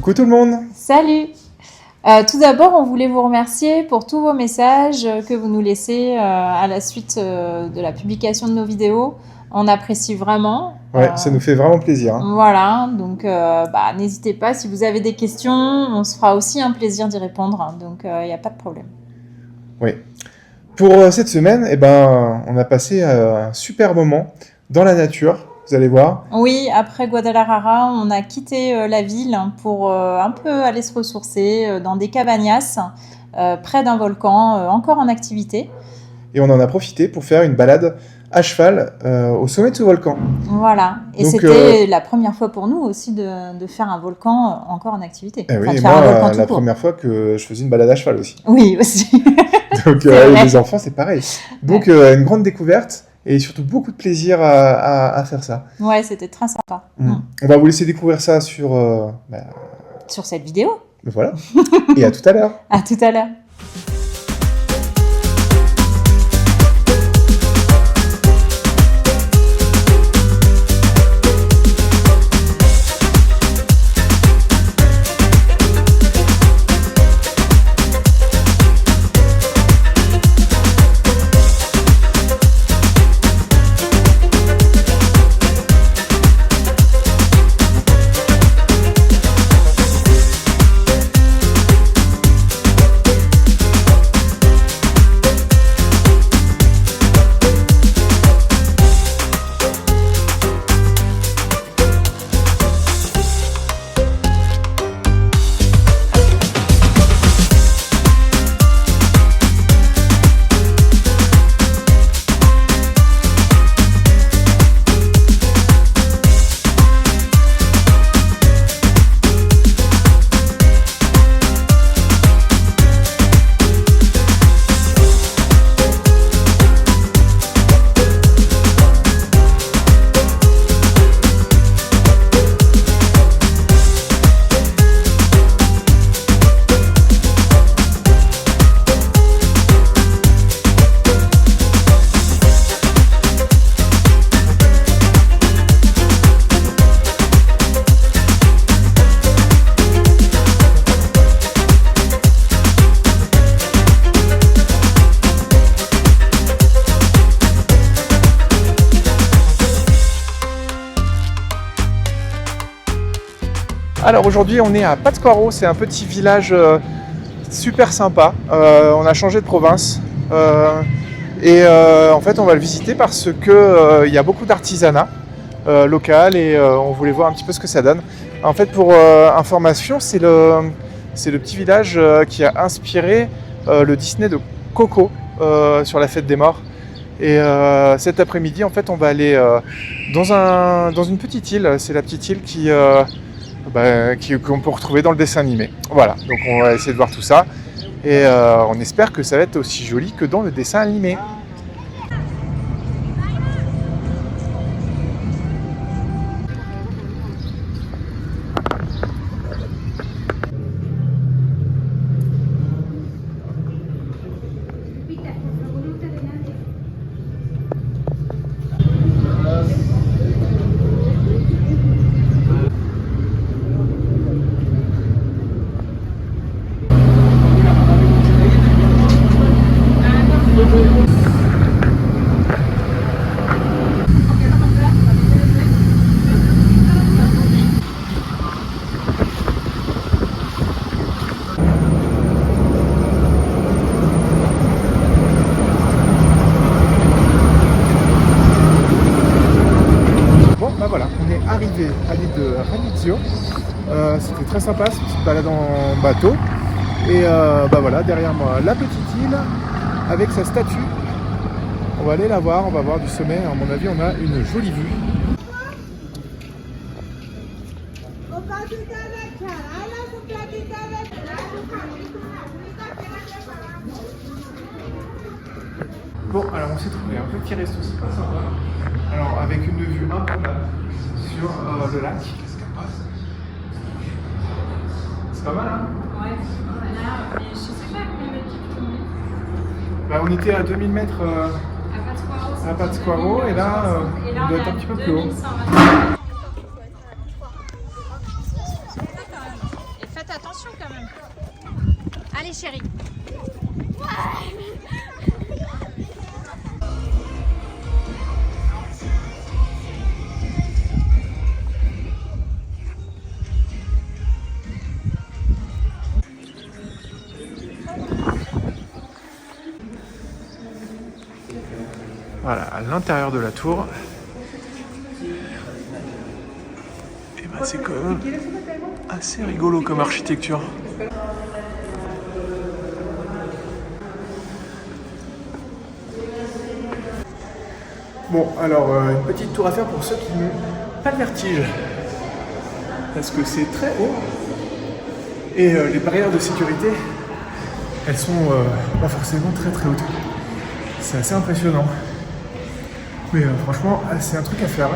Coucou tout le monde! Salut! Tout d'abord, on voulait vous remercier pour tous vos messages que vous nous laissez à la suite de la publication de nos vidéos. On apprécie vraiment. Ouais, ça nous fait vraiment plaisir. Hein. Voilà, donc n'hésitez pas. Si vous avez des questions, on se fera aussi un plaisir d'y répondre. Hein, donc, il n'y a pas de problème. Oui. Pour cette semaine, on a passé un super moment dans la nature. Vous allez voir. Oui, après Guadalajara, on a quitté la ville pour un peu aller se ressourcer dans des cabañas près d'un volcan encore en activité. Et on en a profité pour faire une balade à cheval au sommet de ce volcan. Voilà, et donc, c'était la première fois pour nous aussi de faire un volcan encore en activité. Oui, et moi, la première fois que je faisais une balade à cheval aussi. Oui, aussi. Donc les enfants, c'est pareil. Donc une grande découverte. Et surtout beaucoup de plaisir à faire ça. Ouais, c'était très sympa. On va vous laisser découvrir ça sur cette vidéo. Voilà. Et à tout à l'heure. À tout à l'heure. Alors aujourd'hui on est à Pátzcuaro, c'est un petit village super sympa. On a changé de province en fait on va le visiter parce que il y a beaucoup d'artisanat local et on voulait voir un petit peu ce que ça donne. En fait pour information, c'est le petit village qui a inspiré le Disney de Coco sur la fête des morts. Et cet après-midi en fait on va aller dans une petite île, c'est la petite île qu'on peut retrouver dans le dessin animé. Voilà, donc on va essayer de voir tout ça et on espère que ça va être aussi joli que dans le dessin animé. Arrivé à l'île de Ranizio. C'était très sympa, cette petite balade en bateau. Et voilà, derrière moi, la petite île avec sa statue. On va aller la voir, on va voir du sommet. À mon avis, on a une jolie vue. Bon, alors on s'est trouvé un petit resto super sympa. Alors avec une vue improbable sur le lac. C'est pas mal, hein? Ouais, là, je sais pas combien de mètres tu on était à 2000 mètres à Pátzcuaro et là, on doit être un petit peu plus haut. Voilà, à l'intérieur de la tour. Et ben c'est quand même assez rigolo comme architecture. Bon, alors une petite tour à faire pour ceux qui n'ont pas le vertige. Parce que c'est très haut. Et les barrières de sécurité, elles sont pas forcément très très hautes. C'est assez impressionnant. Mais franchement, c'est un truc à faire.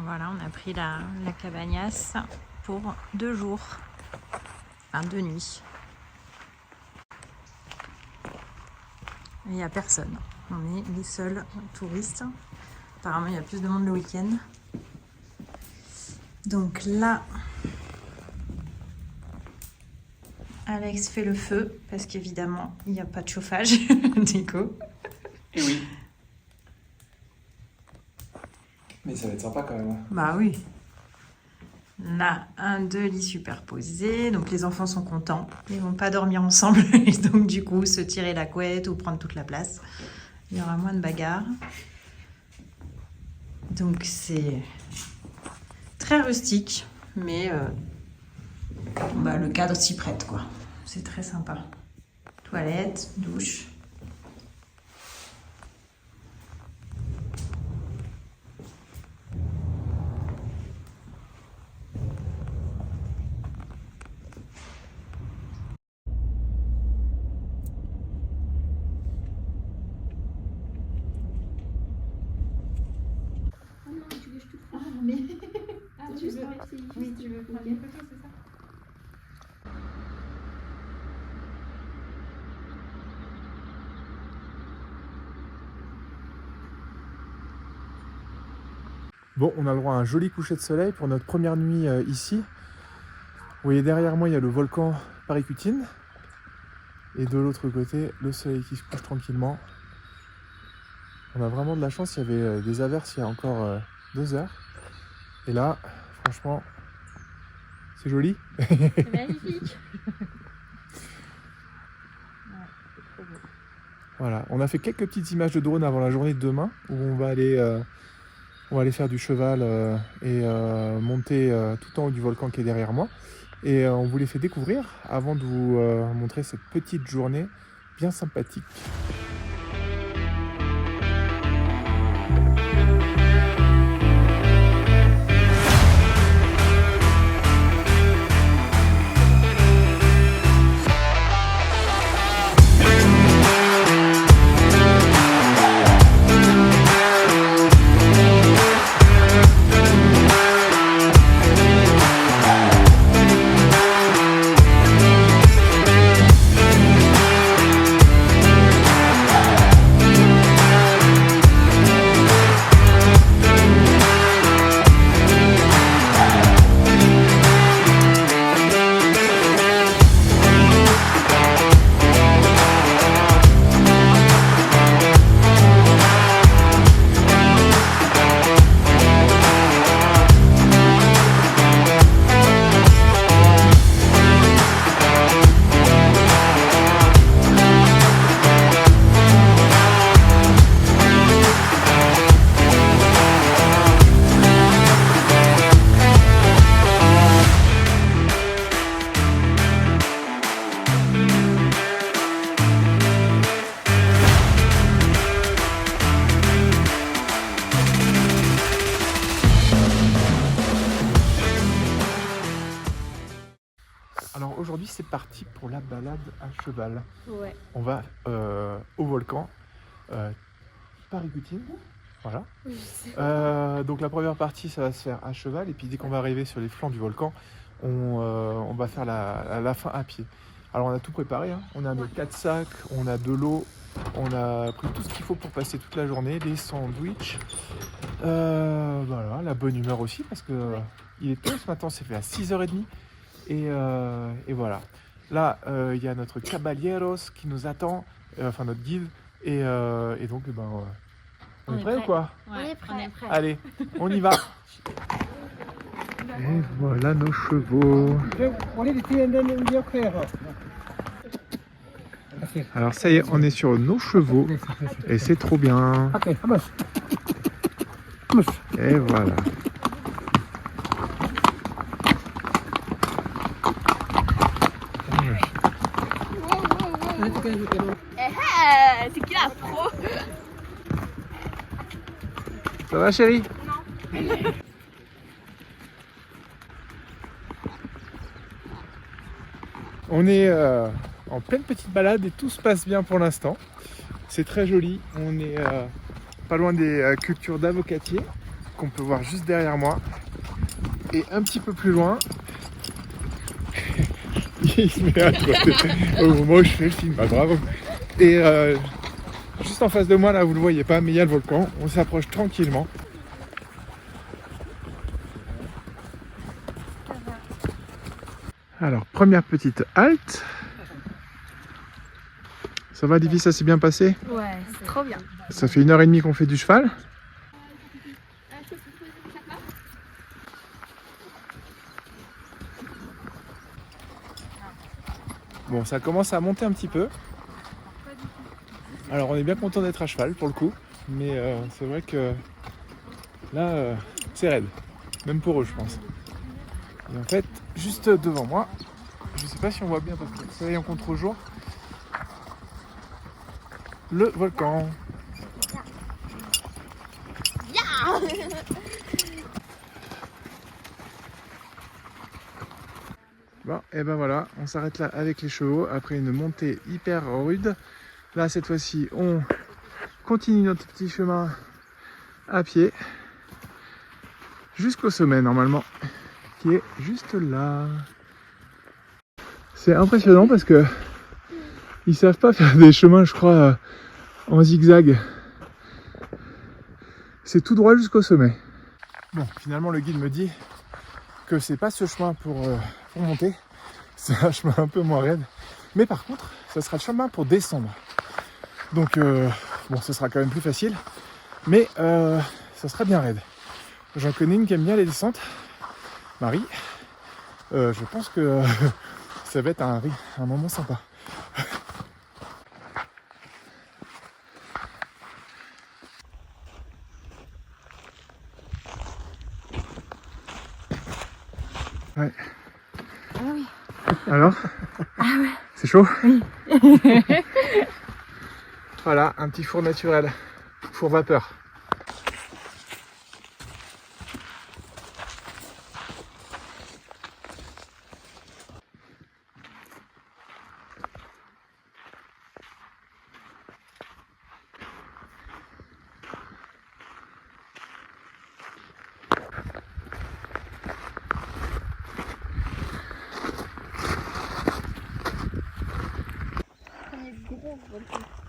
Voilà, on a pris la cabagnasse pour 2 jours, enfin 2 nuits. Il n'y a personne, on est les seuls touristes. Apparemment, il y a plus de monde le week-end. Donc là, Alex fait le feu parce qu'évidemment, il n'y a pas de chauffage d'éco. Et oui. Mais ça va être sympa quand même. Bah oui. Là, 2 lits superposés. Donc les enfants sont contents. Ils vont pas dormir ensemble. Et donc du coup, se tirer la couette ou prendre toute la place. Il y aura moins de bagarres. Donc c'est très rustique. Mais le cadre s'y prête, quoi. C'est très sympa. Toilette, douche. Oui, tu veux prendre une photo, c'est ça? Bon, on a le droit à un joli coucher de soleil pour notre première nuit ici. Vous voyez derrière moi, il y a le volcan Paricutin. Et de l'autre côté, le soleil qui se couche tranquillement. On a vraiment de la chance, il y avait des averses il y a encore 2 heures. Et là, franchement, c'est joli. C'est magnifique. Voilà, on a fait quelques petites images de drone avant la journée de demain, où on va aller faire du cheval et monter tout en haut du volcan qui est derrière moi. Et on vous les fait découvrir avant de vous montrer cette petite journée bien sympathique. c'est parti pour la balade à cheval. Ouais. On va au volcan Paricutin. Voilà. Oui, je sais. Donc la première partie, ça va se faire à cheval. Et puis dès qu'on va arriver sur les flancs du volcan, on va faire la fin à pied. Alors on a tout préparé. Hein. On a nos 4 sacs, on a de l'eau. On a pris tout ce qu'il faut pour passer toute la journée, des sandwichs, voilà, la bonne humeur aussi parce que il est tôt ce matin, c'est fait à 6h30 et voilà. Là, il y a notre caballeros qui nous attend, enfin notre guide et donc on est prêt ou quoi? On est prêt. Allez, on y va. Et voilà nos chevaux. Alors ça y est, on est sur nos chevaux et c'est trop bien. Et voilà. C'est qui la pro? Ça va chérie? On est en pleine petite balade et tout se passe bien pour l'instant. C'est très joli. On est pas loin des cultures d'avocatiers qu'on peut voir juste derrière moi. Et un petit peu plus loin, il se met à côté au moment où je fais le film. Bah, bravo. Et juste en face de moi, là, vous le voyez pas, mais il y a le volcan. On s'approche tranquillement. Alors, première petite halte. Ça va, Livy, ça s'est bien passé? Ouais, c'est trop bien. Ça fait 1h30 qu'on fait du cheval. Bon, ça commence à monter un petit peu. Alors, on est bien content d'être à cheval pour le coup. Mais c'est vrai que là, c'est raide. Même pour eux, je pense. Et en fait, juste devant moi, je sais pas si on voit bien parce que le soleil en contre-jour, le volcan. Bon, et ben voilà, on s'arrête là avec les chevaux après une montée hyper rude. Là, cette fois-ci, on continue notre petit chemin à pied jusqu'au sommet normalement, qui est juste là. C'est impressionnant parce que ils savent pas faire des chemins, je crois, en zigzag. C'est tout droit jusqu'au sommet. Bon, finalement, le guide me dit que c'est pas ce chemin pour monter. C'est un chemin un peu moins raide. Mais par contre, ça sera le chemin pour descendre. Donc, bon, ce sera quand même plus facile. Mais ça sera bien raide. J'en connais une qui aime bien les descentes. Marie. Je pense que ça va être un moment sympa. Ouais. Ah oui. Alors? Ah ouais. C'est chaud? Oui. Voilà, un petit four naturel. Four vapeur.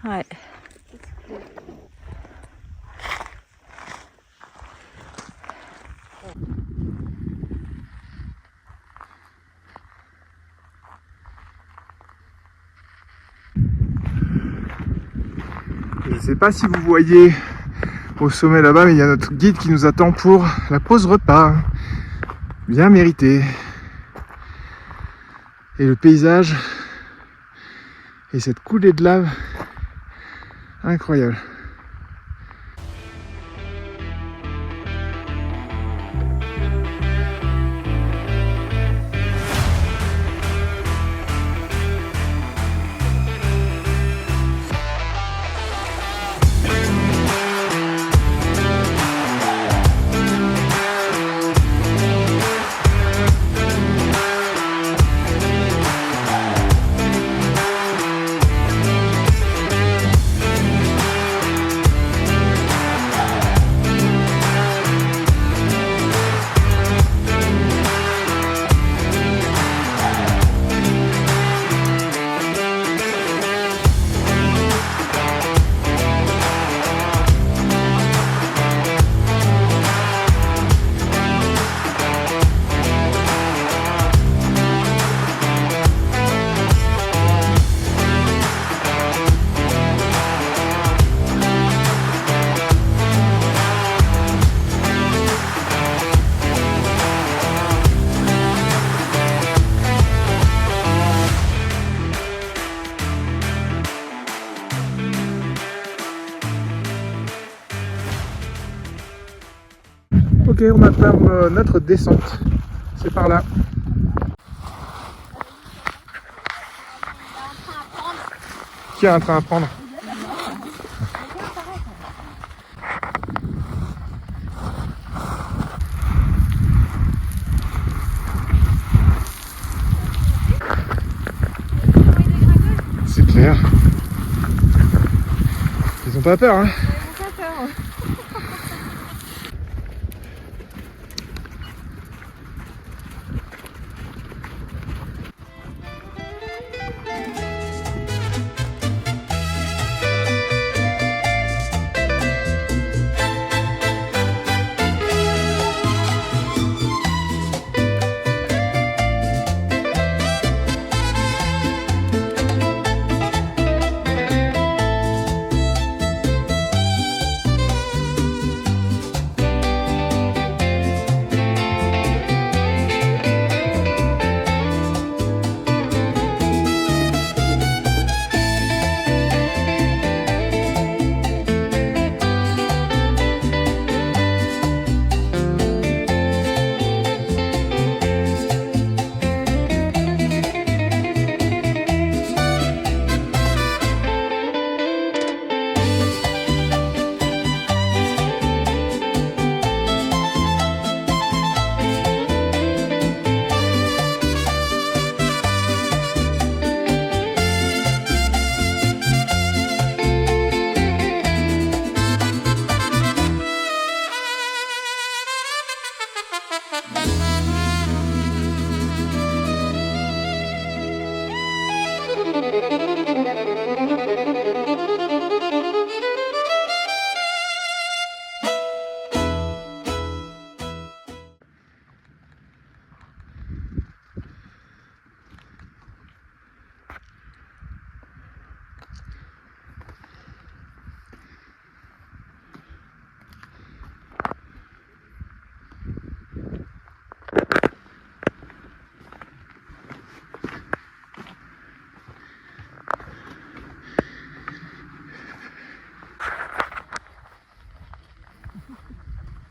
Ouais. Je ne sais pas si vous voyez au sommet là-bas, mais il y a notre guide qui nous attend pour la pause repas. Bien mérité. Et le paysage et cette coulée de lave incroyable. Ok, on atteint notre descente. C'est par là. Qui a un train à prendre? C'est clair. Ils ont pas peur, hein?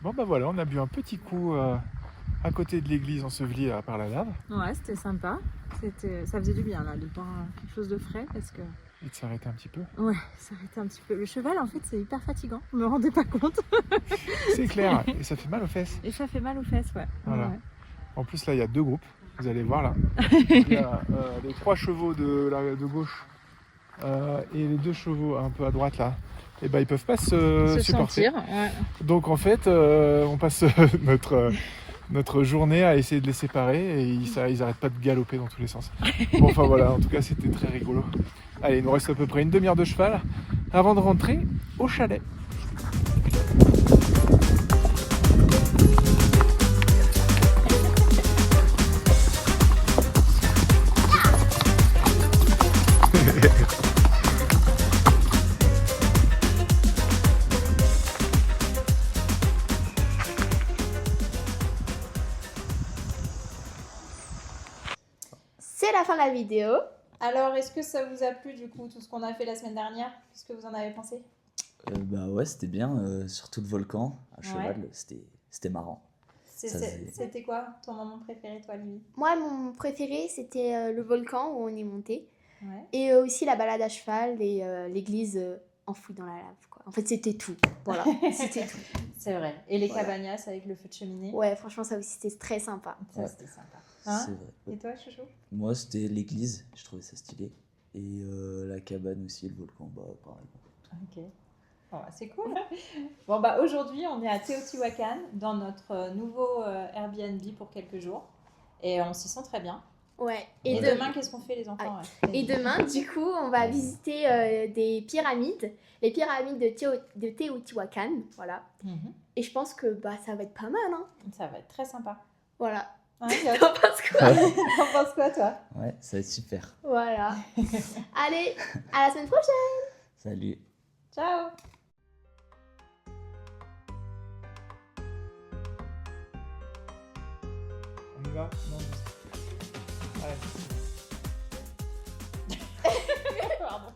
Bon bah voilà, on a bu un petit coup à côté de l'église ensevelie par la lave. Ouais, c'était sympa. Ça faisait du bien là de boire quelque chose de frais parce que. Et de s'arrêter un petit peu. Ouais, s'arrêter un petit peu. Le cheval en fait c'est hyper fatigant, je me rendais pas compte. C'est clair, et ça fait mal aux fesses. Et ça fait mal aux fesses, ouais. Voilà. Ouais. En plus là il y a deux groupes, vous allez voir là. Il y a les 3 chevaux de gauche et les 2 chevaux un peu à droite là. Et ben ils peuvent pas se supporter. Sentir, ouais. Donc en fait on passe notre journée à essayer de les séparer et ils arrêtent pas de galoper dans tous les sens. Bon enfin voilà, en tout cas c'était très rigolo. Allez, il nous reste à peu près une demi-heure de cheval avant de rentrer au chalet. C'est la fin de la vidéo. Alors, est-ce que ça vous a plu du coup, tout ce qu'on a fait la semaine dernière? Qu'est-ce que vous en avez pensé? Bah ouais, c'était bien, surtout le volcan à cheval, c'était marrant. C'était quoi ton moment préféré, toi, Lily? Moi, mon préféré, c'était le volcan où on est monté. Ouais. Et aussi la balade à cheval et l'église enfouie dans la lave, quoi. En fait, c'était tout. Voilà, c'était tout. C'est vrai. Et les Voilà. cabagnas avec le feu de cheminée? Ouais, franchement, ça aussi, c'était très sympa. Ça, Ouais. c'était sympa. Hein? C'est vrai. Et toi, Chouchou? Moi, c'était l'église, je trouvais ça stylé. Et la cabane aussi, le volcan, bah pareil. Ok. Bon, bah, c'est cool. Bon, bah aujourd'hui, on est à Teotihuacan dans notre nouveau Airbnb pour quelques jours. Et on s'y sent très bien. Ouais. Et Et, demain, qu'est-ce qu'on fait, les enfants? Ouais. et demain, du coup, on va visiter des pyramides. Les pyramides de Teotihuacan. Voilà. Mhm. Et je pense que bah, ça va être pas mal, hein. Ça va être très sympa. Voilà. Hein, T'en penses quoi? T'en penses quoi, toi? Ouais, ça va être super. Voilà. Allez, à la semaine prochaine. Salut. Ciao! On y va? Non. Allez. Pardon.